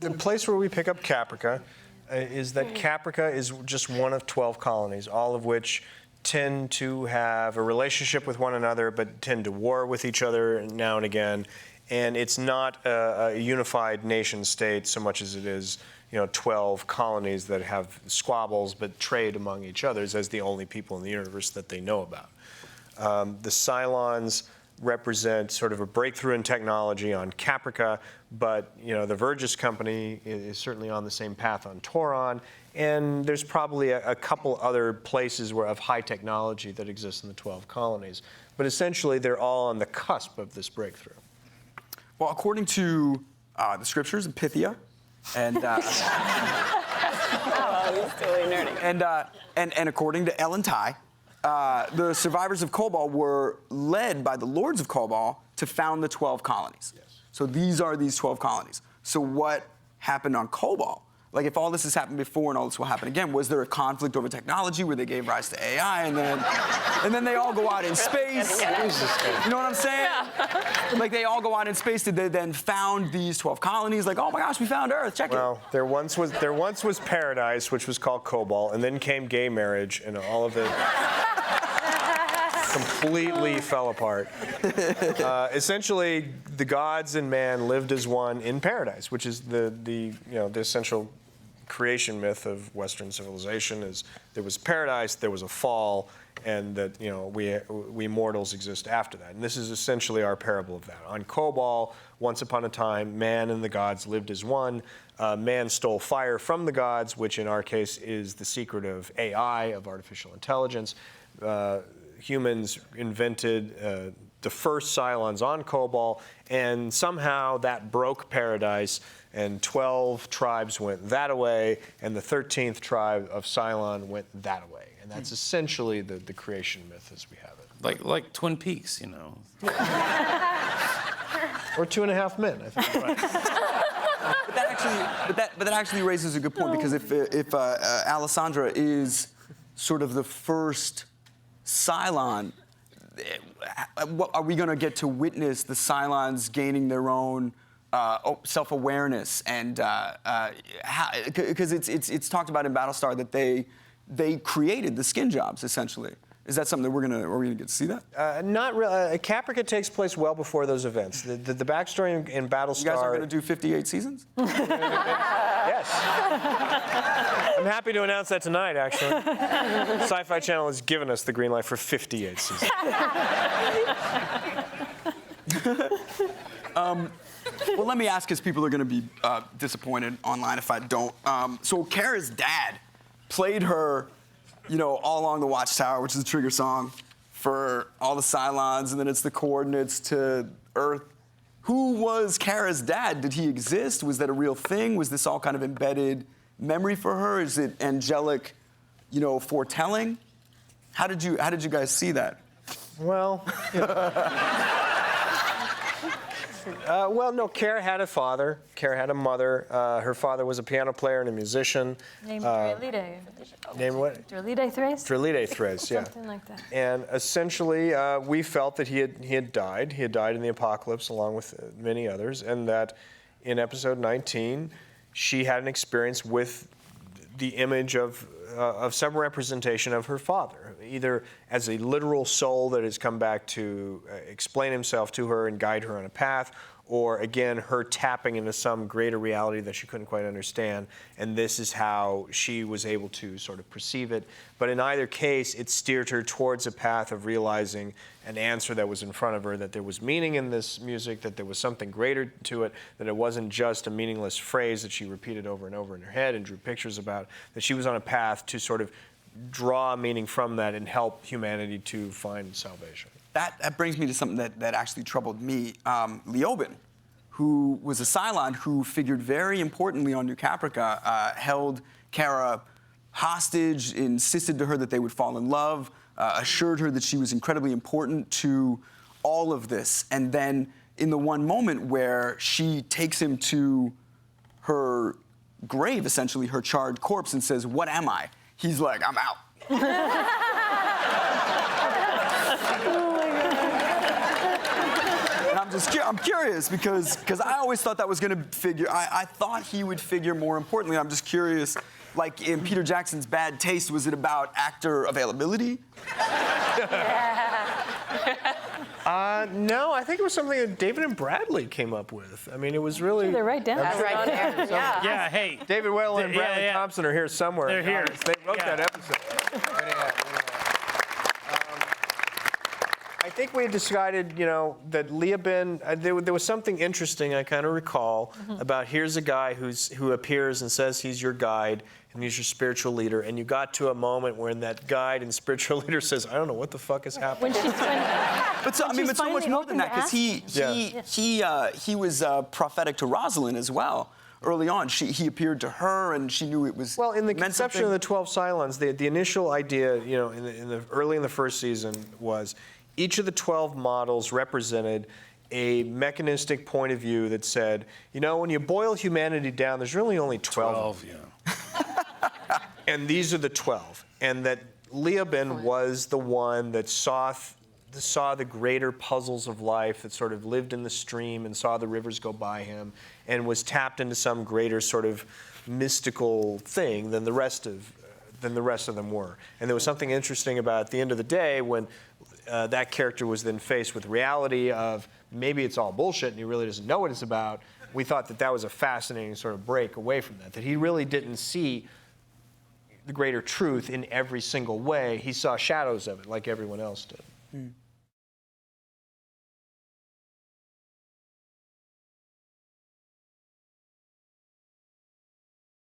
the place where we pick up Caprica is that Caprica is just one of 12 colonies, all of which tend to have a relationship with one another, but tend to war with each other now and again. And it's not a unified nation state so much as it is, 12 colonies that have squabbles but trade among each other as the only people in the universe that they know about. The Cylons represent sort of a breakthrough in technology on Caprica, but the Vergis company is certainly on the same path on Tauron, and there's probably a couple other places of high technology that exist in the 12 colonies. But essentially, they're all on the cusp of this breakthrough. Well, according to the scriptures in Pythia, and he's totally nerding. And according to Ellen Ty, the survivors of Kobol were led by the lords of Kobol to found the 12 colonies. Yes. So these are these 12 colonies. So what happened on Kobol? Like, if all this has happened before and all this will happen again, was there a conflict over technology where they gave rise to AI and then they all go out in space? You know what I'm saying? Yeah. Like, they all go out in space. Did they then found these 12 colonies? Like, oh my gosh, we found Earth. Check it. Well, there once was paradise, which was called Kobol, and then came gay marriage, and all of it completely fell apart. Essentially, the gods and man lived as one in paradise, which is the essential creation myth of Western civilization. Is there was paradise, there was a fall, and that we mortals exist after that. And this is essentially our parable of that. On Kobol, once upon a time, man and the gods lived as one. Man stole fire from the gods, which in our case is the secret of AI, of artificial intelligence. Humans invented the first Cylons on Kobol, and somehow that broke paradise, and 12 tribes went that way, and the 13th tribe of Cylon went that way. And that's essentially the creation myth as we have it. Like Twin Peaks, Or 2.5 Men, I think. Right. But that actually raises a good point, because if Alessandra is sort of the first Cylon, are we going to get to witness the Cylons gaining their own self-awareness? And because it's talked about in Battlestar that they created the skin jobs, essentially. Is that something that we're gonna get to see that? Not really. Caprica takes place well before those events. The backstory in Battlestar. You guys are gonna do 58 seasons? Yes. I'm happy to announce that tonight, actually. Sci-Fi Channel has given us the green light for 58 seasons. Well, let me ask, because people are gonna be disappointed online if I don't. So Kara's dad played her, all along the Watchtower, which is the trigger song for all the Cylons, and then it's the coordinates to Earth. Who was Kara's dad? Did he exist? Was that a real thing? Was this all kind of embedded memory for her? Is it angelic, foretelling? How did you guys see that? Well, no, Kara had a father. Kara had a mother. Her father was a piano player and a musician. Named Drelide. Named what? Drelide Thrace? Drelide Thrace, yeah. Something like that. And essentially, we felt that he had died. He had died in the apocalypse along with many others, and that in episode 19, she had an experience with the image of some representation of her father, either as a literal soul that has come back to explain himself to her and guide her on a path, or again, her tapping into some greater reality that she couldn't quite understand, and this is how she was able to sort of perceive it. But in either case, it steered her towards a path of realizing an answer that was in front of her, that there was meaning in this music, that there was something greater to it, that it wasn't just a meaningless phrase that she repeated over and over in her head and drew pictures about, that she was on a path to sort of draw meaning from that and help humanity to find salvation. That brings me to something that actually troubled me. Leoben, who was a Cylon who figured very importantly on New Caprica, held Kara hostage, insisted to her that they would fall in love, assured her that she was incredibly important to all of this. And then in the one moment where she takes him to her grave, essentially, her charred corpse, and says, "What am I?" He's like, "I'm out." I'm curious because I always thought that was going to figure. I thought he would figure more importantly. I'm just curious. Like in Peter Jackson's Bad Taste, was it about actor availability? No, I think it was something that David and Bradley came up with. I mean, it was really. They're right down That's there. right there. Yeah. Yeah, hey. David Whalen and Yeah, Bradley yeah. Thompson are here somewhere. They're here. They wrote Yeah. that episode. I think we had decided, that Leoben, there was something interesting I kind of recall about here's a guy who appears and says he's your guide and he's your spiritual leader, and you got to a moment when that guide and spiritual leader says, I don't know what the fuck is happening. But so she's so much finally more than that open because to he was prophetic to Rosalind as well. Early on, he appeared to her, and she knew it was. Well, in the meant conception something. of the 12 Cylons, the initial idea, early in the first season was each of the 12 models represented a mechanistic point of view that said, when you boil humanity down, there's really only 12. Yeah. And these are the 12. And that Leoben was the one that saw the greater puzzles of life, that sort of lived in the stream and saw the rivers go by him, and was tapped into some greater sort of mystical thing than the rest of them were. And there was something interesting about at the end of the day when that character was then faced with reality of maybe it's all bullshit and he really doesn't know what it's about. We thought that was a fascinating sort of break away from that he really didn't see the greater truth in every single way. He saw shadows of it like everyone else did.